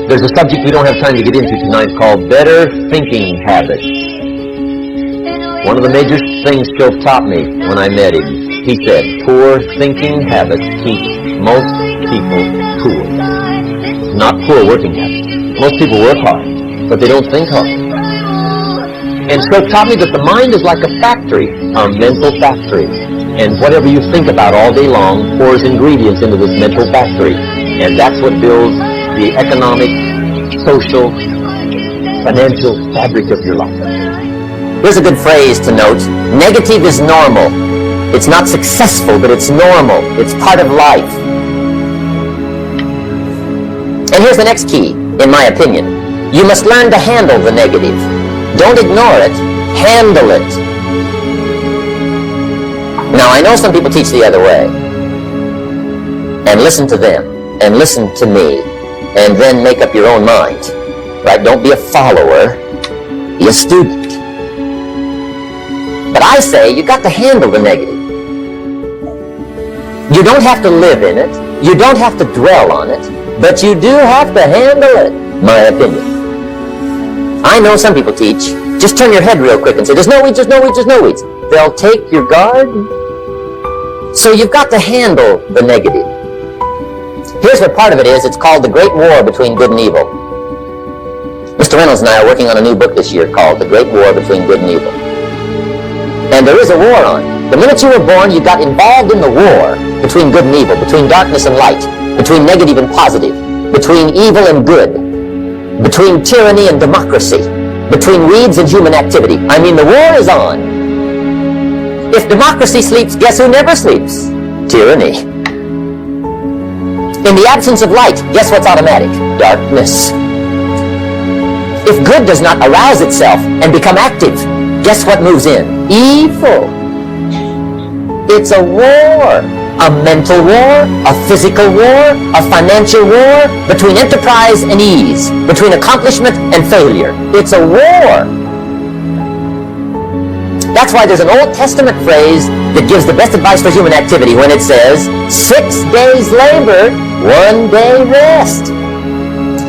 There's a subject we don't have time to get into tonight called better thinking habits. One of the major things Joe taught me when I met him, he said, poor thinking habits keep most people poor. Not poor working habits. Most people work hard, but they don't think hard. And Joe taught me that the mind is like a factory, a mental factory. And whatever you think about all day long pours ingredients into this mental factory. And that's what builds the economic, social, financial fabric of your life. Here's a good phrase to note. Negative is normal. It's not successful, but it's normal. It's part of life. And here's the next key, in my opinion. You must learn to handle the negative. Don't ignore it. Handle it. Now, I know some people teach the other way. And listen to them. And listen to me. And then make up your own mind. Right? Don't be a follower. Be a student. But I say you got to handle the negative. You don't have to live in it. You don't have to dwell on it. But you do have to handle it. My opinion. I know some people teach, just turn your head real quick and say, there's no weeds, there's no weeds, there's no weeds. They'll take your garden. So you've got to handle the negative. Here's what part of it is. It's called the Great War Between Good and Evil. Mr. Reynolds and I are working on a new book this year called The Great War Between Good and Evil. And there is a war on. The minute you were born, you got involved in the war between good and evil, between darkness and light, between negative and positive, between evil and good, between tyranny and democracy, between weeds and human activity. I mean, the war is on. If democracy sleeps, guess who never sleeps? Tyranny. In the absence of light, guess what's automatic? Darkness. If good does not arouse itself and become active, guess what moves in? Evil. It's a war. A mental war, a physical war, a financial war, between enterprise and ease, between accomplishment and failure. It's a war. That's why there's an Old Testament phrase that gives the best advice for human activity when it says, 6 days labor, 1 day rest.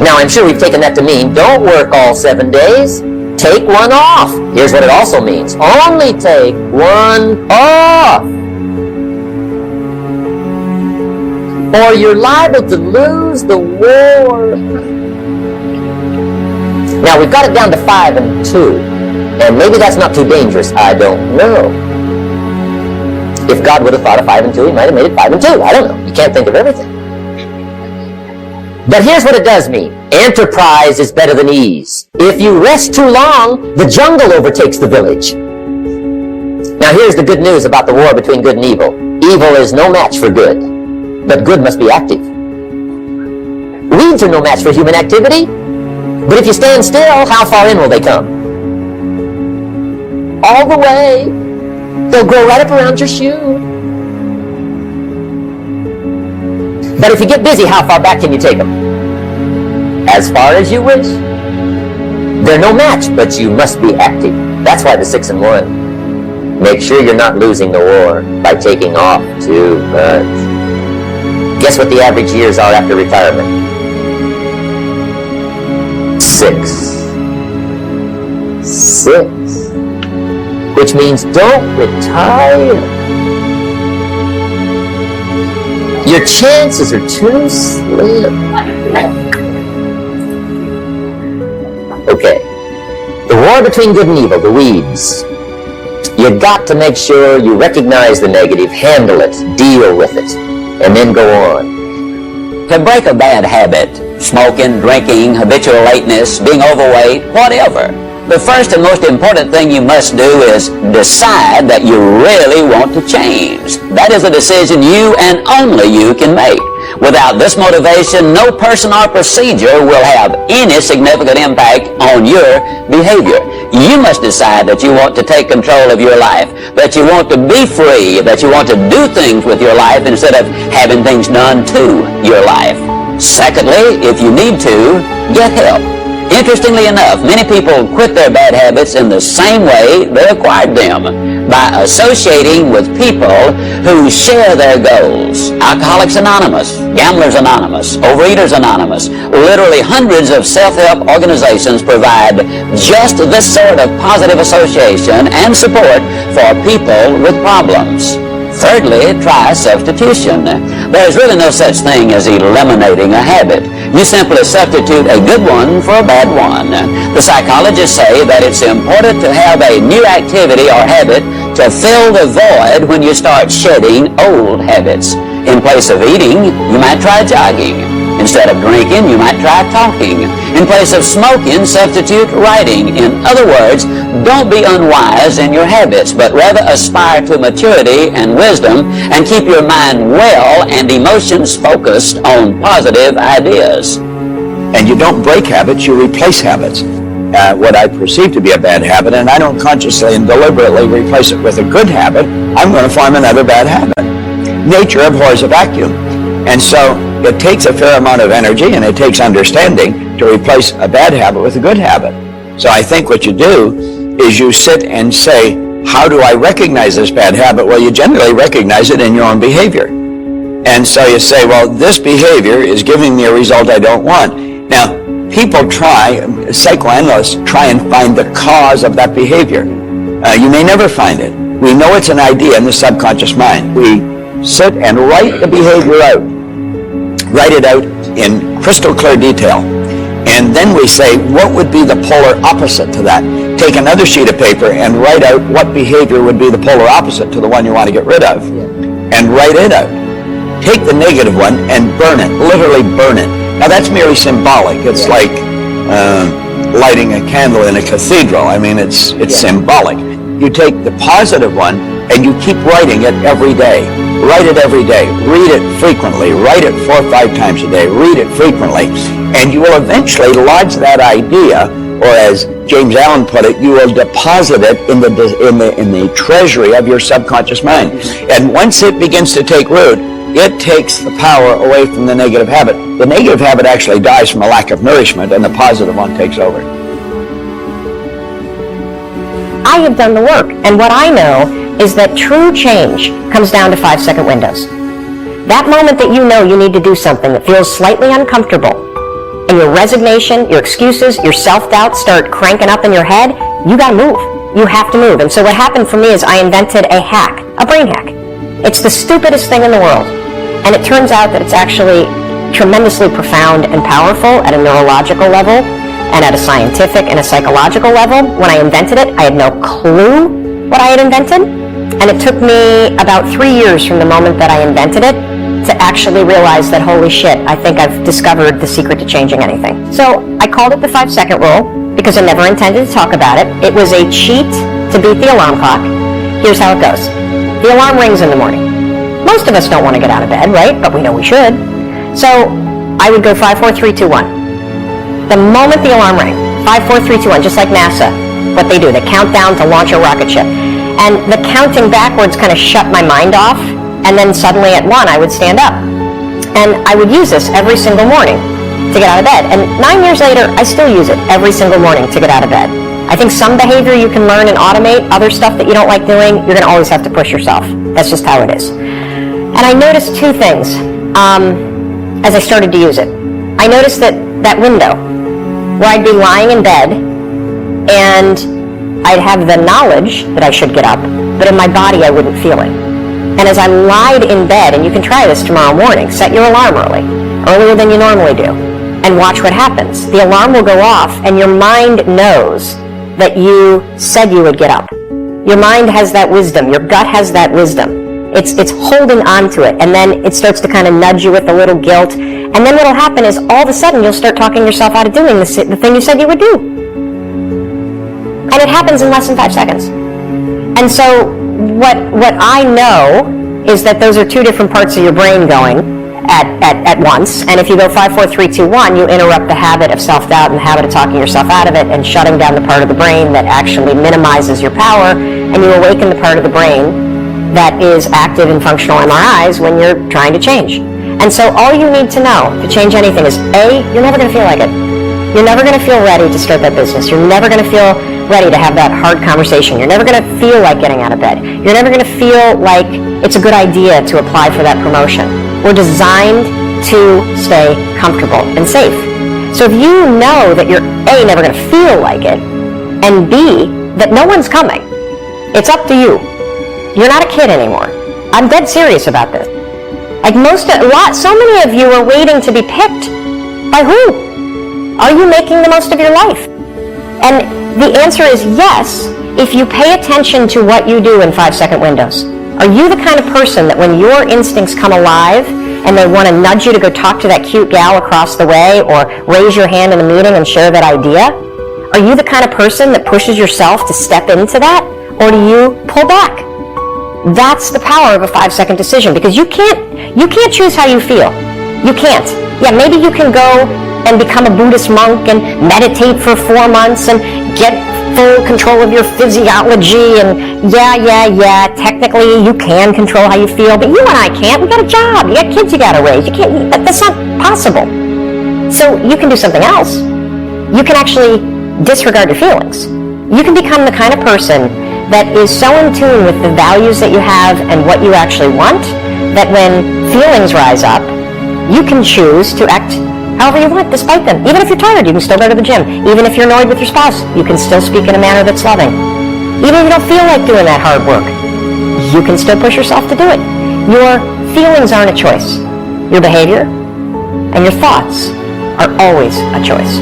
Now, I'm sure we've taken that to mean, don't work all 7 days. Take one off. Here's what it also means. Only take one off. Or you're liable to lose the war. Now, we've got it down to 5 and 2. And maybe that's not too dangerous. I don't know. If God would have thought of 5 and 2, he might have made it 5 and 2. I don't know. You can't think of everything. But here's what it does mean. Enterprise is better than ease. If you rest too long, the jungle overtakes the village. Now, here's the good news about the war between good and evil. Evil is no match for good. But good must be active. Weeds are no match for human activity. But if you stand still, how far in will they come? All the way. They'll grow right up around your shoe. But if you get busy, how far back can you take them? As far as you wish. They're no match, but you must be active. That's why the 6 and 1. Make sure you're not losing the war by taking off too much. Guess what the average years are after retirement? 6. 6. Which means don't retire. Your chances are too slim. Okay. The war between good and evil, the weeds. You've got to make sure you recognize the negative, handle it, deal with it, and then go on. To break a bad habit, smoking, drinking, habitual lateness, being overweight, whatever, the first and most important thing you must do is decide that you really want to change. That is a decision you and only you can make. Without this motivation, no person or procedure will have any significant impact on your behavior. You must decide that you want to take control of your life, that you want to be free, that you want to do things with your life instead of having things done to your life. Secondly, if you need to, get help. Interestingly enough, many people quit their bad habits in the same way they acquired them. by associating with people who share their goals. Alcoholics Anonymous, Gamblers Anonymous, Overeaters Anonymous, literally hundreds of self-help organizations provide just this sort of positive association and support for people with problems. Thirdly, try substitution. There is really no such thing as eliminating a habit. You simply substitute a good one for a bad one. The psychologists say that it's important to have a new activity or habit to fill the void when you start shedding old habits. In place of eating, you might try jogging. Instead of drinking, you might try talking. In place of smoking, substitute writing. In other words, don't be unwise in your habits, but rather aspire to maturity and wisdom and keep your mind well and emotions focused on positive ideas. And you don't break habits, you replace habits. What I perceive to be a bad habit, and I don't consciously and deliberately replace it with a good habit, I'm going to form another bad habit. Nature abhors a vacuum. And so it takes a fair amount of energy and it takes understanding to replace a bad habit with a good habit. So I think what you do is you sit and say, how do I recognize this bad habit? Well, you generally recognize it in your own behavior. And so you say, well, this behavior is giving me a result I don't want. Now, people psychoanalysts try and find the cause of that behavior. You may never find it. We know it's an idea in the subconscious mind. We sit and write the behavior out. Write it out in crystal clear detail. And then we say, what would be the polar opposite to that? Take another sheet of paper and write out what behavior would be the polar opposite to the one you want to get rid of. And write it out. Take the negative one and burn it, literally burn it. Now that's merely symbolic. It's like lighting a candle in a cathedral. I mean, it's symbolic. You take the positive one and you keep writing it every day. Write it every day. Read it frequently. Write it 4 or 5 times a day. Read it frequently. And you will eventually lodge that idea, or as James Allen put it, you will deposit it in the treasury of your subconscious mind. And once it begins to take root, it takes the power away from the negative habit. The negative habit actually dies from a lack of nourishment, and the positive one takes over. I have done the work, and what I know is that true change comes down to 5-second windows. That moment that you know you need to do something that feels slightly uncomfortable, and your resignation, your excuses, your self-doubt start cranking up in your head, you gotta move. You have to move. And so what happened for me is I invented a hack, a brain hack. It's the stupidest thing in the world, and it turns out that it's actually tremendously profound and powerful at a neurological level and at a scientific and a psychological level. When I invented it, I had no clue what I had invented. And it took me about 3 years from the moment that I invented it to actually realize that, holy shit, I think I've discovered the secret to changing anything. So I called it the 5-second rule because I never intended to talk about it. It was a cheat to beat the alarm clock. Here's how it goes. The alarm rings in the morning. Most of us don't want to get out of bed, right? But we know we should. So I would go 5, 4, 3, 2, 1. The moment the alarm rang, 5, 4, 3, 2, 1, just like NASA, what they do, they count down to launch a rocket ship. And the counting backwards kind of shut my mind off, and then suddenly at 1 I would stand up. And I would use this every single morning to get out of bed. And 9 years later, I still use it every single morning to get out of bed. I think some behavior you can learn and automate, other stuff that you don't like doing, you're going to always have to push yourself. That's just how it is. And I noticed 2 things as I started to use it. I noticed that window where I'd be lying in bed and I'd have the knowledge that I should get up, but in my body I wouldn't feel it. And as I lied in bed, and you can try this tomorrow morning, set your alarm earlier than you normally do, and watch what happens. The alarm will go off, and your mind knows that you said you would get up. Your mind has that wisdom. Your gut has that wisdom. It's holding on to it, and then it starts to kind of nudge you with a little guilt. And then what will happen is all of a sudden you'll start talking yourself out of doing the thing you said you would do. And it happens in less than 5 seconds. And so what I know is that those are 2 different parts of your brain going at once. And if you go 5, 4, 3, 2, 1, you interrupt the habit of self-doubt and the habit of talking yourself out of it and shutting down the part of the brain that actually minimizes your power, and you awaken the part of the brain that is active in functional MRIs when you're trying to change. And so all you need to know to change anything is, A, you're never going to feel like it. You're never going to feel ready to start that business. You're never going to feel ready to have that hard conversation. You're never going to feel like getting out of bed. You're never going to feel like it's a good idea to apply for that promotion. We're designed to stay comfortable and safe. So if you know that you're A, never going to feel like it, and B, that no one's coming, it's up to you. You're not a kid anymore. I'm dead serious about this. Like so many of you are waiting to be picked. By who? Are you making the most of your life? And the answer is yes, if you pay attention to what you do in 5-second windows. Are you the kind of person that when your instincts come alive and they want to nudge you to go talk to that cute gal across the way or raise your hand in a meeting and share that idea? Are you the kind of person that pushes yourself to step into that? Or do you pull back? That's the power of a 5-second decision, because you can't choose how you feel. You can't. Yeah, maybe you can go and become a Buddhist monk and meditate for 4 months and get full control of your physiology, and yeah, technically you can control how you feel, but you and I can't. We got a job, you got kids you got to raise. You can't. That's not possible. So you can do something else. You can actually disregard your feelings. You can become the kind of person that is so in tune with the values that you have and what you actually want, that when feelings rise up, you can choose to act however you want despite them. Even if you're tired, you can still go to the gym. Even if you're annoyed with your spouse, you can still speak in a manner that's loving. Even if you don't feel like doing that hard work, you can still push yourself to do it. Your feelings aren't a choice. Your behavior and your thoughts are always a choice.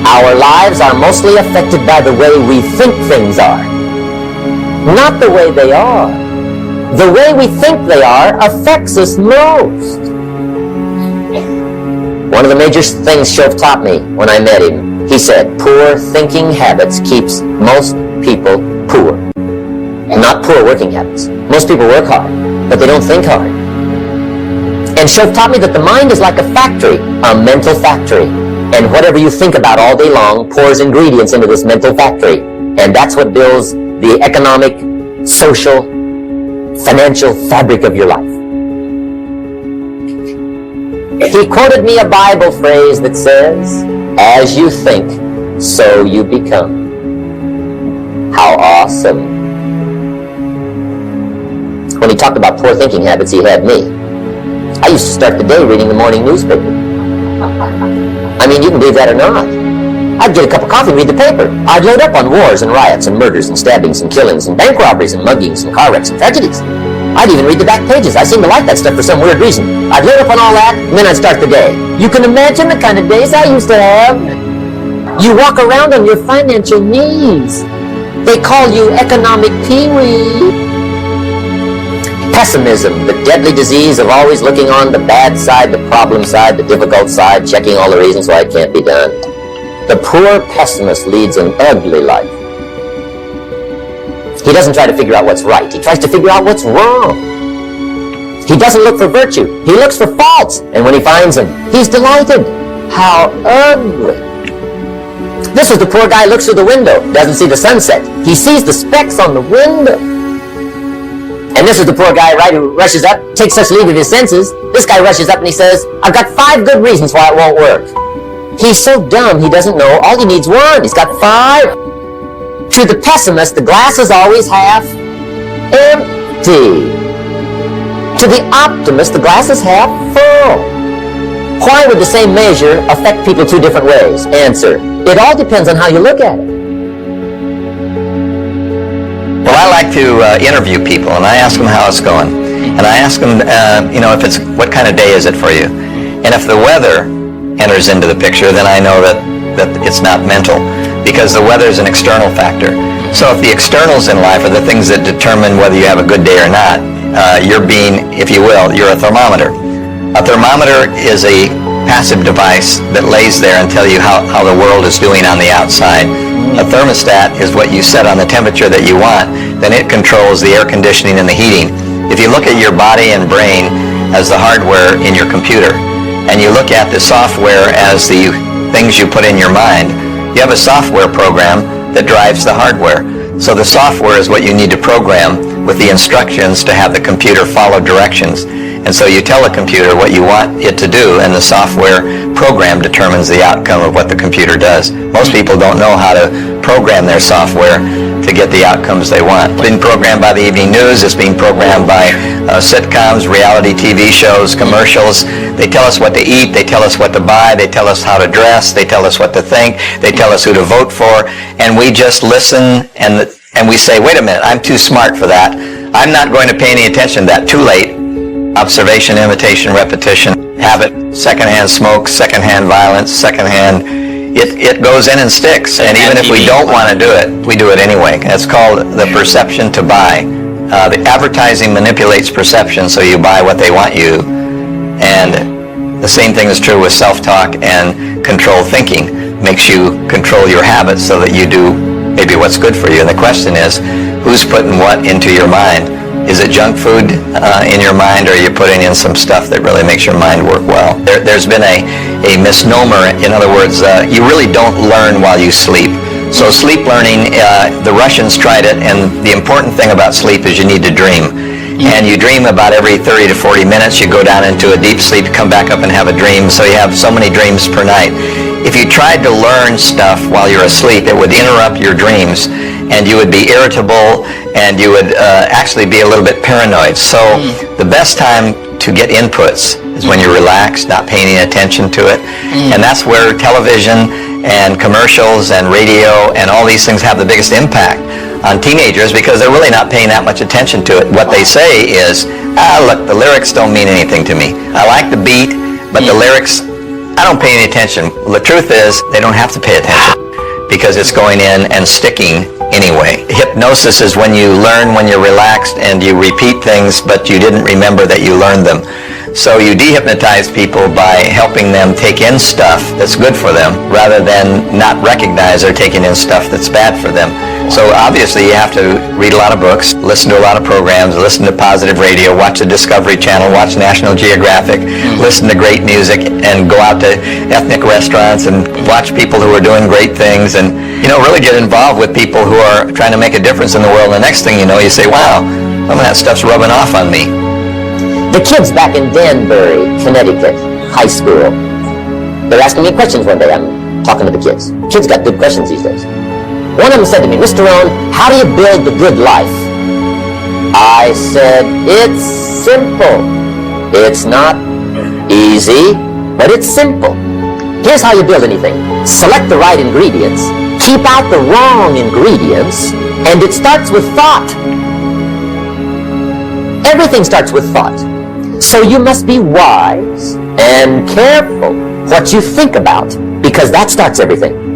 Our lives are mostly affected by the way we think things are, not the way they are. The way we think they are affects us most. One of the major things Shove taught me when I met him, he said, poor thinking habits keeps most people poor. Not poor working habits. Most people work hard, but they don't think hard. And Shove taught me that the mind is like a factory, a mental factory. And whatever you think about all day long pours ingredients into this mental factory. And that's what builds the economic, social, financial fabric of your life. He quoted me a Bible phrase that says, as you think, so you become. How awesome. When he talked about poor thinking habits, he had me. I used to start the day reading the morning newspaper. I mean, you can believe that or not. I'd get a cup of coffee and read the paper. I'd load up on wars and riots and murders and stabbings and killings and bank robberies and muggings and car wrecks and tragedies. I'd even read the back pages. I seem to like that stuff for some weird reason. I'd load up on all that, and then I'd start the day. You can imagine the kind of days I used to have. You walk around on your financial knees. They call you economic peewee. Pessimism, the deadly disease of always looking on the bad side, the problem side, the difficult side, checking all the reasons why it can't be done. The poor pessimist leads an ugly life. He doesn't try to figure out what's right. He tries to figure out what's wrong. He doesn't look for virtue. He looks for faults. And when he finds them, he's delighted. How ugly. This is the poor guy who looks through the window, doesn't see the sunset. He sees the specks on the window. And this is the poor guy, right, who rushes up, takes such leave of his senses. This guy rushes up and he says, I've got 5 good reasons why it won't work. He's so dumb he doesn't know. All he needs 1. He's got 5. To the pessimist, the glass is always half empty. To the optimist, the glass is half full. Why would the same measure affect people 2 different ways? Answer, it all depends on how you look at it. Well, I like to interview people, and I ask them how it's going. And I ask them, if it's, what kind of day is it for you? And if the weather enters into the picture, then I know that it's not mental, because the weather is an external factor. So if the externals in life are the things that determine whether you have a good day or not, you're being, if you will, you're a thermometer. A thermometer is a passive device that lays there and tell you how the world is doing on the outside. A thermostat is what you set on the temperature that you want, then it controls the air conditioning and the heating. If you look at your body and brain as the hardware in your computer, and you look at the software as the things you put in your mind, you have a software program that drives the hardware. So the software is what you need to program with the instructions to have the computer follow directions. And so you tell the computer what you want it to do, and the software program determines the outcome of what the computer does. Most people don't know how to program their software to get the outcomes they want. It's being programmed by the evening news. It's being programmed by sitcoms, reality TV shows, commercials. They tell us what to eat. They tell us what to buy. They tell us how to dress. They tell us what to think. They tell us who to vote for. And we just listen and we say, wait a minute, I'm too smart for that. I'm not going to pay any attention to that. Too late. Observation, imitation, repetition, habit, secondhand smoke, secondhand violence, secondhand... It goes in and sticks, and even if we don't want to do it, we do it anyway. That's called the perception to buy. The advertising manipulates perception, so you buy what they want you. And the same thing is true with self-talk and controlled thinking. Makes you control your habits so that you do maybe what's good for you. And the question is, who's putting what into your mind? Is it junk food in your mind, or are you putting in some stuff that really makes your mind work well? There's been a misnomer. In other words, you really don't learn while you sleep. So sleep learning, the Russians tried it, and the important thing about sleep is you need to dream. And you dream about every 30 to 40 minutes. You go down into a deep sleep, come back up and have a dream. So you have so many dreams per night. If you tried to learn stuff while you're asleep, it would interrupt your dreams, and you would be irritable, and you would actually be a little bit paranoid. So the best time to get inputs is when you're relaxed, not paying any attention to it. And that's where television and commercials and radio and all these things have the biggest impact on teenagers, because they're really not paying that much attention to it. What they say is, look, the lyrics don't mean anything to me. I like the beat, but the lyrics, I don't pay any attention. Well, the truth is, they don't have to pay attention, because it's going in and sticking anyway. Hypnosis is when you learn when you're relaxed and you repeat things, but you didn't remember that you learned them. So you dehypnotize people by helping them take in stuff that's good for them, rather than not recognize they're taking in stuff that's bad for them. So obviously you have to read a lot of books, listen to a lot of programs, listen to positive radio, watch the Discovery Channel, watch National Geographic, listen to great music, and go out to ethnic restaurants and watch people who are doing great things, and really get involved with people who are trying to make a difference in the world. And the next thing you know, you say, wow, some of that stuff's rubbing off on me. The kids back in Danbury, Connecticut, high school, they're asking me questions one day. I'm talking to the kids. Kids got good questions these days. One of them said to me, Mr. Rohn, how do you build the good life? I said, it's simple. It's not easy, but it's simple. Here's how you build anything. Select the right ingredients, keep out the wrong ingredients, and it starts with thought. Everything starts with thought. So you must be wise and careful what you think about, because that starts everything.